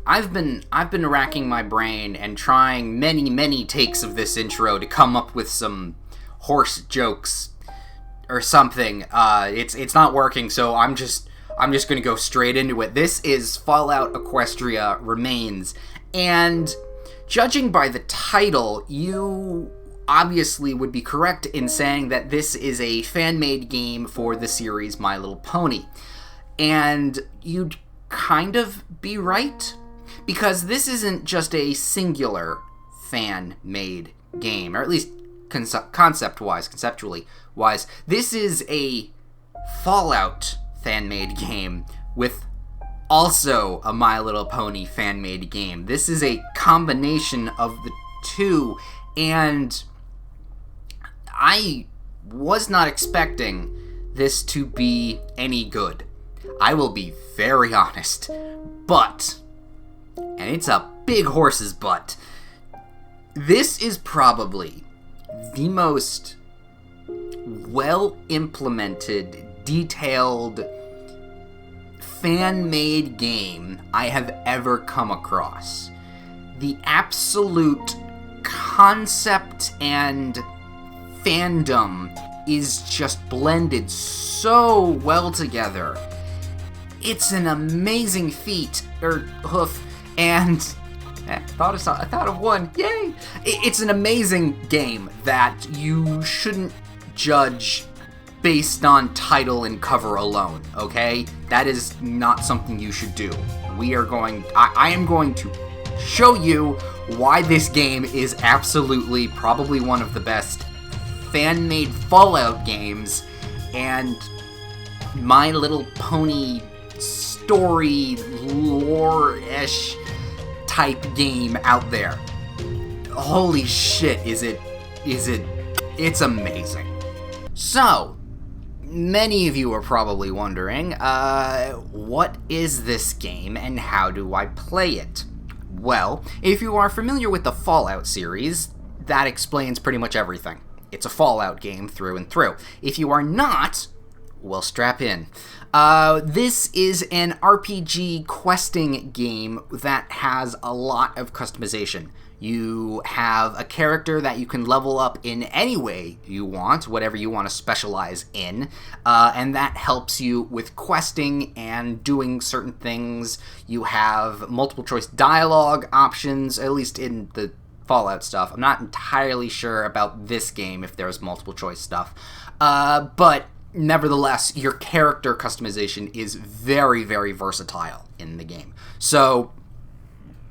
I've been racking my brain and trying many takes of this intro to come up with some horse jokes or something. It's not working, so I'm just gonna go straight into it. This is Fallout Equestria Remains, and judging by the title, you obviously would be correct in saying that this is a fan-made game for the series My Little Pony. And you'd kind of be right, because this isn't just a singular fan-made game, or at least conceptually wise. This is a Fallout fan-made game with also a My Little Pony fan-made game. This is a combination of the two, and I was not expecting this to be any good. I will be very honest. But, and it's a big horse's butt, this is probably the most well-implemented, detailed, fan-made game I have ever come across. The absolute concept and fandom is just blended so well together. It's an amazing feat, hoof, and I thought of one, yay! It's an amazing game that you shouldn't judge based on title and cover alone, okay? That is not something you should do. I am going to show you why this game is absolutely probably one of the best fan-made Fallout games and My Little Pony story lore-ish type game out there. Holy shit, it's amazing. So, many of you are probably wondering, what is this game and how do I play it? Well, if you are familiar with the Fallout series, that explains pretty much everything. It's a Fallout game through and through. If you are not, well, strap in. This is an RPG questing game that has a lot of customization. You have a character that you can level up in any way you want, whatever you want to specialize in, and that helps you with questing and doing certain things. You have multiple choice dialogue options, at least in the Fallout stuff. I'm not entirely sure about this game if there's multiple choice stuff, but nevertheless, your character customization is very, very versatile in the game. So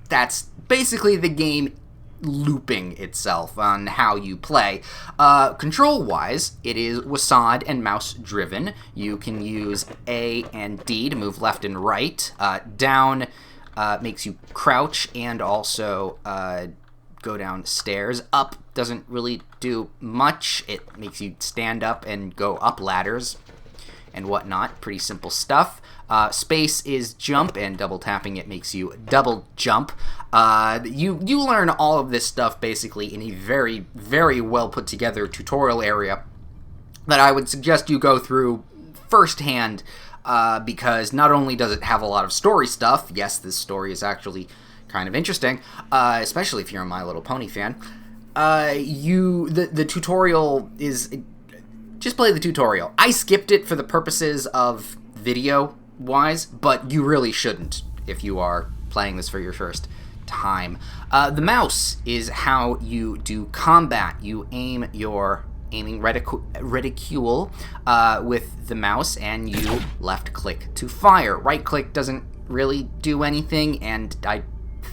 that's basically the game looping itself on how you play. Control-wise, it is WASD and mouse-driven. You can use A and D to move left and right. Down makes you crouch and also go downstairs. Up doesn't really do much. It makes you stand up and go up ladders and whatnot. Pretty simple stuff. Space is jump, and double tapping it makes you double jump. You learn all of this stuff basically in a very, very well put together tutorial area that I would suggest you go through firsthand, because not only does it have a lot of story stuff, yes, this story is actually kind of interesting, especially if you're a My Little Pony fan. The tutorial is... Just play the tutorial. I skipped it for the purposes of video-wise, but you really shouldn't if you are playing this for your first time. The mouse is how you do combat. You aim your aiming reticule with the mouse, and you left-click to fire. Right-click doesn't really do anything, and I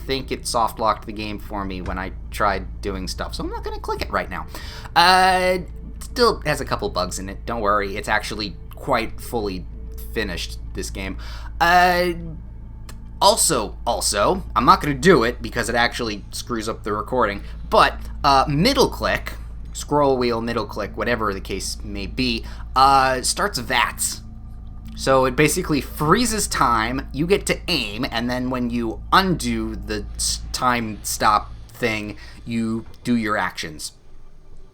think it soft-locked the game for me when I tried doing stuff, so I'm not going to click it right now. Still has a couple bugs in it, don't worry. It's actually quite fully finished, this game. Also, I'm not going to do it because it actually screws up the recording, but middle click, scroll wheel, middle click, whatever the case may be, starts VATS. So it basically freezes time, you get to aim, and then when you undo the time stop thing, you do your actions.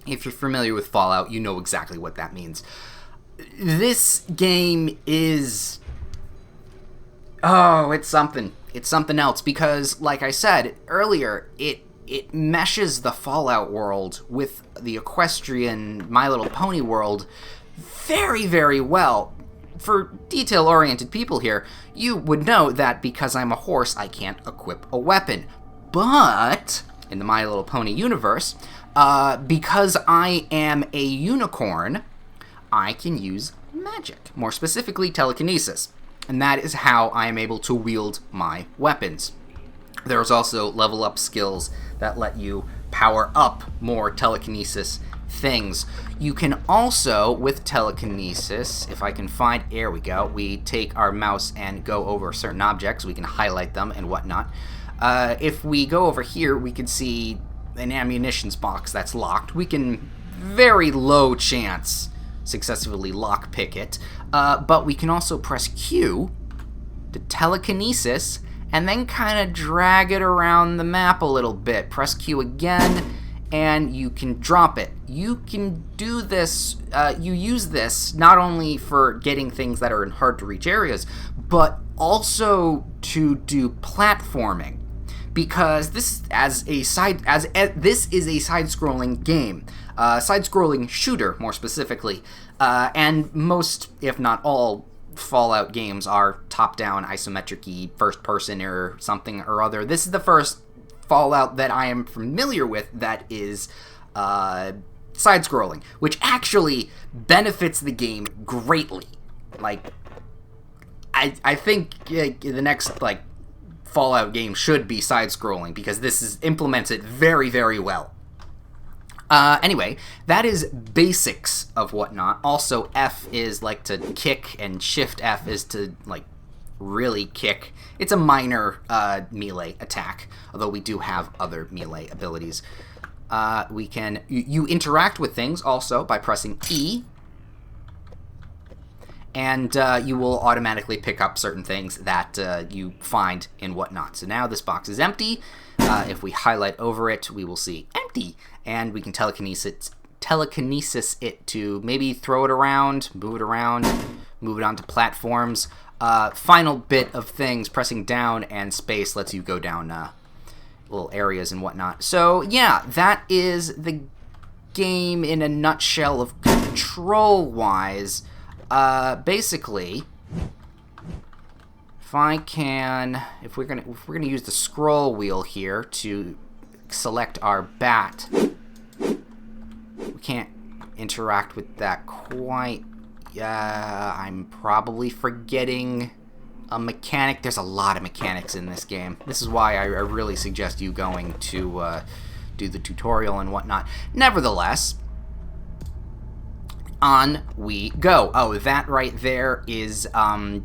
If you're familiar with Fallout, you know exactly what that means. This game is... oh, it's something. It's something else because, like I said earlier, it meshes the Fallout world with the Equestrian My Little Pony world very, very well. For detail-oriented people here, you would know that because I'm a horse, I can't equip a weapon. But in the My Little Pony universe, because I am a unicorn, I can use magic, more specifically telekinesis, and that is how I am able to wield my weapons. There's also level up skills that let you power up more telekinesis things. You can also, with telekinesis, if I can find, there we go, we take our mouse and go over certain objects, we can highlight them and whatnot. If we go over here, we can see an ammunitions box that's locked. We can, very low chance, successfully lockpick it, but we can also press Q to telekinesis and then kind of drag it around the map a little bit. Press Q again, and you can drop it. You can do this, you use this not only for getting things that are in hard-to-reach areas, but also to do platforming. Because this this is a side-scrolling game, side-scrolling shooter, more specifically, and most, if not all, Fallout games are top-down, isometric-y, first-person or something or other. This is the first Fallout that I am familiar with that is side-scrolling, which actually benefits the game greatly. Like, I think the next, like, Fallout game should be side-scrolling, because this is implemented very, very well. Anyway, that is basics of whatnot. Also, F is, like, to kick, and Shift F is to, like, really kick. It's a minor melee attack, although we do have other melee abilities. We can... You interact with things, also, by pressing E, and you will automatically pick up certain things that you find and whatnot. So now this box is empty. If we highlight over it, we will see empty, and we can telekinesis it to maybe throw it around, move it onto platforms. Final bit of things, pressing down and space lets you go down little areas and whatnot. So yeah, that is the game in a nutshell of control-wise. Basically, if we're gonna use the scroll wheel here to select our bat, we can't interact with that quite. I'm probably forgetting a mechanic. There's a lot of mechanics in this game. This is why I really suggest you going to do the tutorial and whatnot. Nevertheless, on we go. Oh, that right there is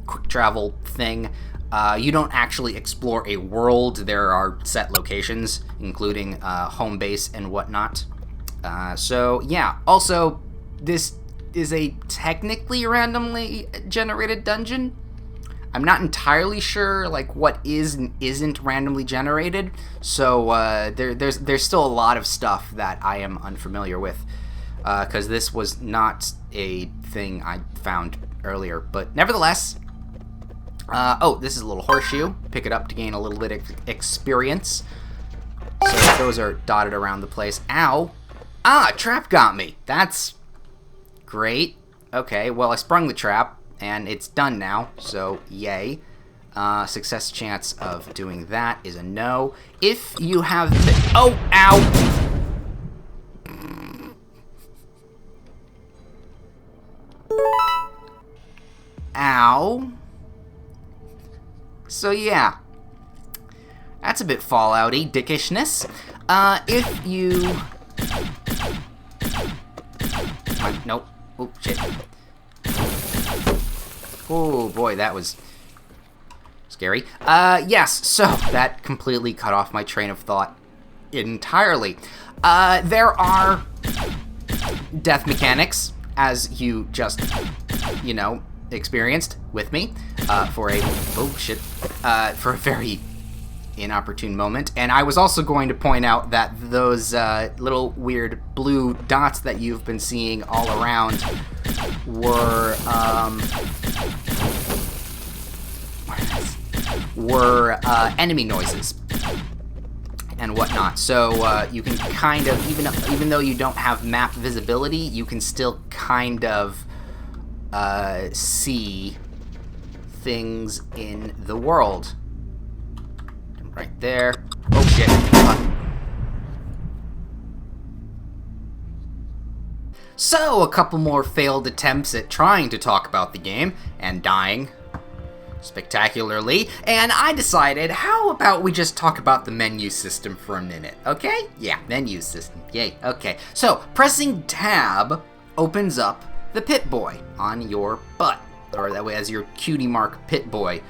quick travel thing. You don't actually explore a world. There are set locations, including home base and whatnot. So yeah. Also, this is a technically randomly generated dungeon. I'm not entirely sure like what is and isn't randomly generated. So there's still a lot of stuff that I am unfamiliar with. Because this was not a thing I found earlier. But nevertheless, oh, this is a little horseshoe. Pick it up to gain a little bit of experience. So those are dotted around the place. Ow! Ah, trap got me. That's great. Okay, well, I sprung the trap, and it's done now, so yay. Success chance of doing that is a no. If you have the... Oh, ow! Ow. So yeah, that's a bit Fallout-y dickishness. If you... Nope. Oh, shit. Oh boy, that was scary. Yes, so that completely cut off my train of thought entirely. There are death mechanics, as you just, you know, experienced with me, for a very inopportune moment. And I was also going to point out that those little weird blue dots that you've been seeing all around were were enemy noises and whatnot. So you can kind of, even though you don't have map visibility, you can still kind of see things in the world. Right there. Oh shit. So, a couple more failed attempts at trying to talk about the game, and dying spectacularly, and I decided, how about we just talk about the menu system for a minute, okay? Yeah, menu system, yay, okay. So, pressing tab opens up the Pip-Boy on your butt, or that way as your cutie mark Pip-Boy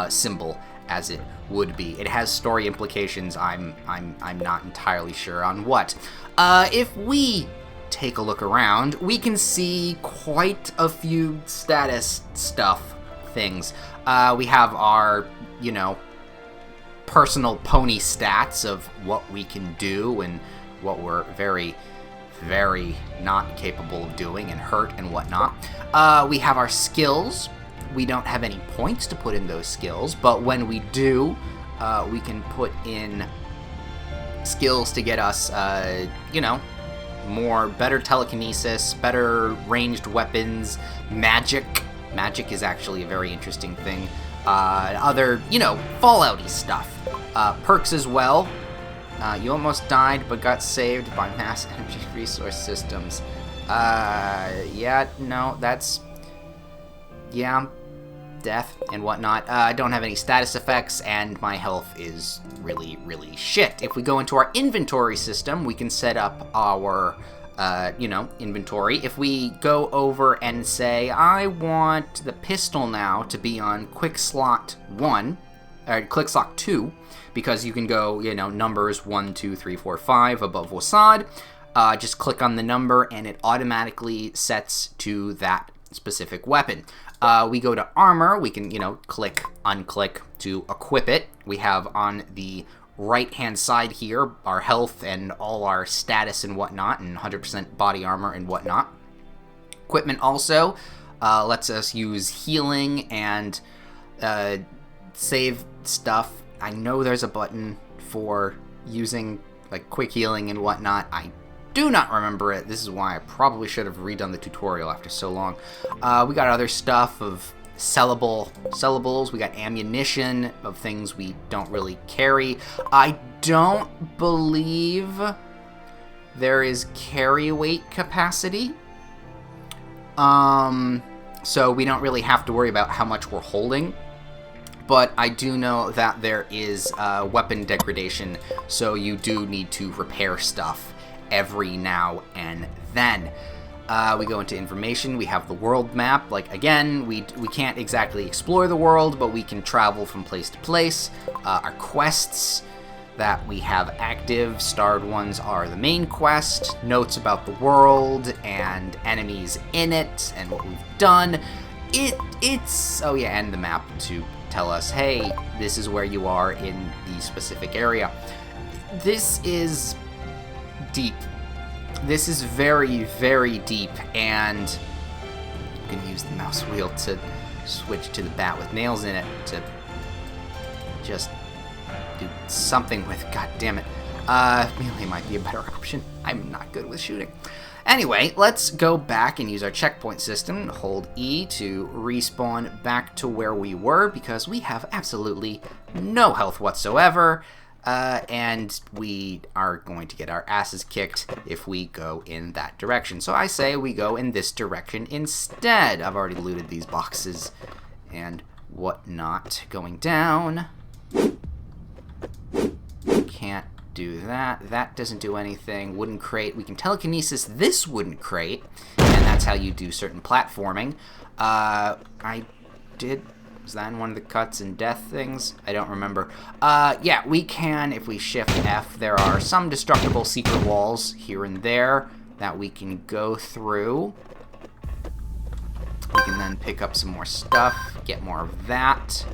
symbol, as it would be. It has story implications, I'm not entirely sure on what. If we take a look around, we can see quite a few status stuff things. We have our, personal pony stats of what we can do and what we're very, very not capable of doing and hurt and whatnot. We have our skills. We don't have any points to put in those skills, but when we do, we can put in skills to get us, better telekinesis, better ranged weapons, magic. Magic is actually a very interesting thing. Other, Fallout-y stuff. Perks as well. You almost died, but got saved by mass energy resource systems. Death and whatnot. I don't have any status effects, and my health is really, really shit. If we go into our inventory system, we can set up our, inventory. If we go over and say, I want the pistol now to be on quick slot 1, or quick slot 2, because you can go, numbers 1, 2, 3, 4, 5 above Wasad. Just click on the number, and it automatically sets to that specific weapon. We go to armor, we can, click, unclick to equip it. We have on the right-hand side here our health and all our status and whatnot, and 100% body armor and whatnot. Equipment also lets us use healing and save stuff. I know there's a button for using, quick healing and whatnot. I do not remember it. This is why I probably should have redone the tutorial after so long. We got other stuff of sellables. We got ammunition of things we don't really carry. I don't believe there is carry weight capacity. So we don't really have to worry about how much we're holding. But I do know that there is weapon degradation, so you do need to repair stuff every now and then. We go into information. We have the world map. Again, we can't exactly explore the world, but we can travel from place to place. Our quests that we have active, starred ones, are the main quest, notes about the world and enemies in it and what we've done. And the map to tell us, hey, this is where you are in the specific area. This is deep. This is very, very deep, and I'm going to use the mouse wheel to switch to the bat with nails in it to just do something with. God damn it. Melee might be a better option. I'm not good with shooting. Anyway, let's go back and use our checkpoint system. Hold E to respawn back to where we were, because we have absolutely no health whatsoever. And we are going to get our asses kicked if we go in that direction. So I say we go in this direction instead. I've already looted these boxes and whatnot. Going down. Can't do that. That doesn't do anything. Wooden crate. We can telekinesis this wooden crate, and that's how you do certain platforming. Was that in one of the cuts and death things? I don't remember. Yeah, we can, if we shift F, there are some destructible secret walls here and there that we can go through. We can then pick up some more stuff, get more of that.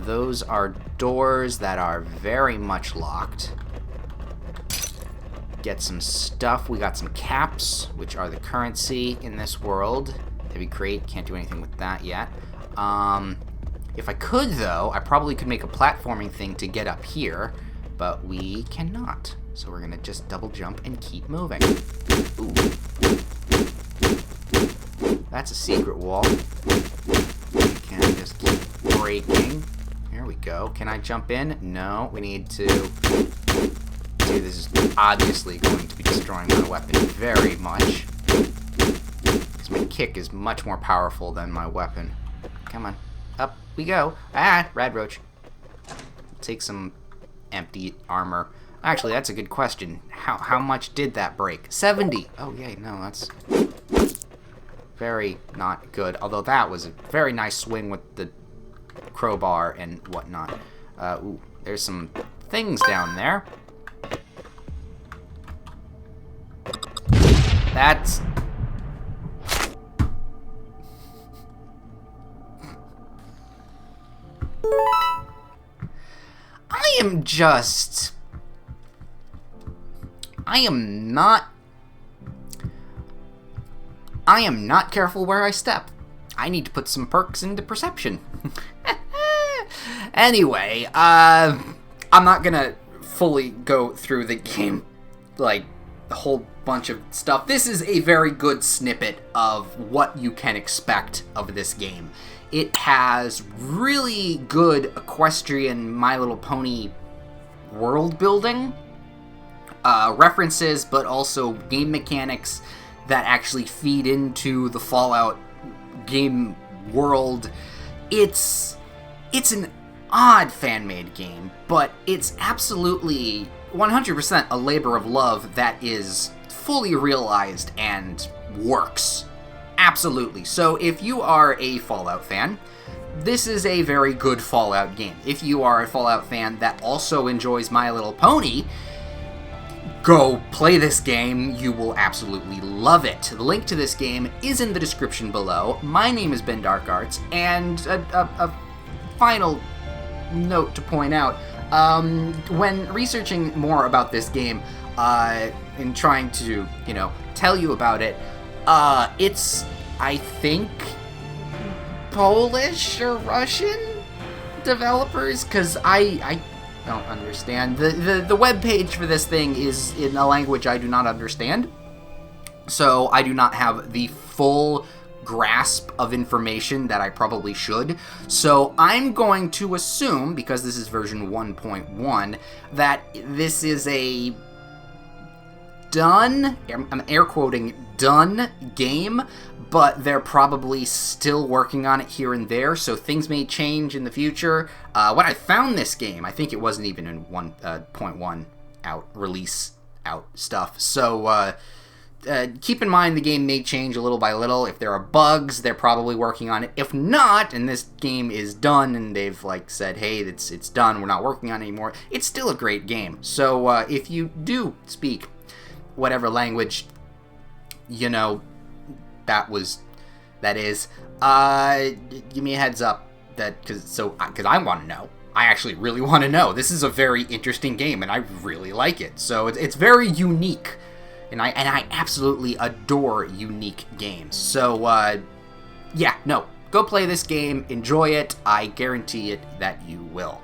Those are doors that are very much locked. Get some stuff. We got some caps, which are the currency in this world. Heavy crate, can't do anything with that yet. If I could, though, I probably could make a platforming thing to get up here, but we cannot. So we're gonna just double jump and keep moving. Ooh. That's a secret wall. We can just keep breaking. Here we go. Can I jump in? No, we need to... Dude, this is obviously going to be destroying my weapon very much. Because my kick is much more powerful than my weapon. Come on. Up we go. Ah, rad roach. Take some empty armor. Actually, that's a good question. How much did that break? 70. Oh, yay. No, that's very not good. Although that was a very nice swing with the crowbar and whatnot. Ooh, there's some things down there. That's... I am not careful where I step. I need to put some perks into perception. Anyway, I'm not gonna fully go through the game, like, a whole bunch of stuff. This is a very good snippet of what you can expect of this game. It has really good equestrian My Little Pony world building, references, but also game mechanics that actually feed into the Fallout game world. It's an odd fan-made game, but it's absolutely 100% a labor of love that is fully realized and works. Absolutely. So if you are a Fallout fan, this is a very good Fallout game. If you are a Fallout fan that also enjoys My Little Pony, go play this game. You will absolutely love it. The link to this game is in the description below. My name is Ben Darkarts, and a final note to point out, when researching more about this game, and trying to, tell you about it, it's, I think, Polish or Russian developers, because I don't understand. The webpage for this thing is in a language I do not understand, so I do not have the full grasp of information that I probably should. So I'm going to assume, because this is version 1.1, that this is a done, I'm air quoting, done game, but they're probably still working on it here and there, so things may change in the future. When I found this game, I think it wasn't even in 1.1 release out stuff, so keep in mind the game may change a little by little. If there are bugs, they're probably working on it. If not, and this game is done and they've said, hey, it's done, we're not working on it anymore, it's still a great game. So if you do speak whatever language that is, give me a heads up, because I want to know. I actually really want to know. This is a very interesting game and I really like it. So it's very unique. And I absolutely adore unique games. So, go play this game, enjoy it, I guarantee it that you will.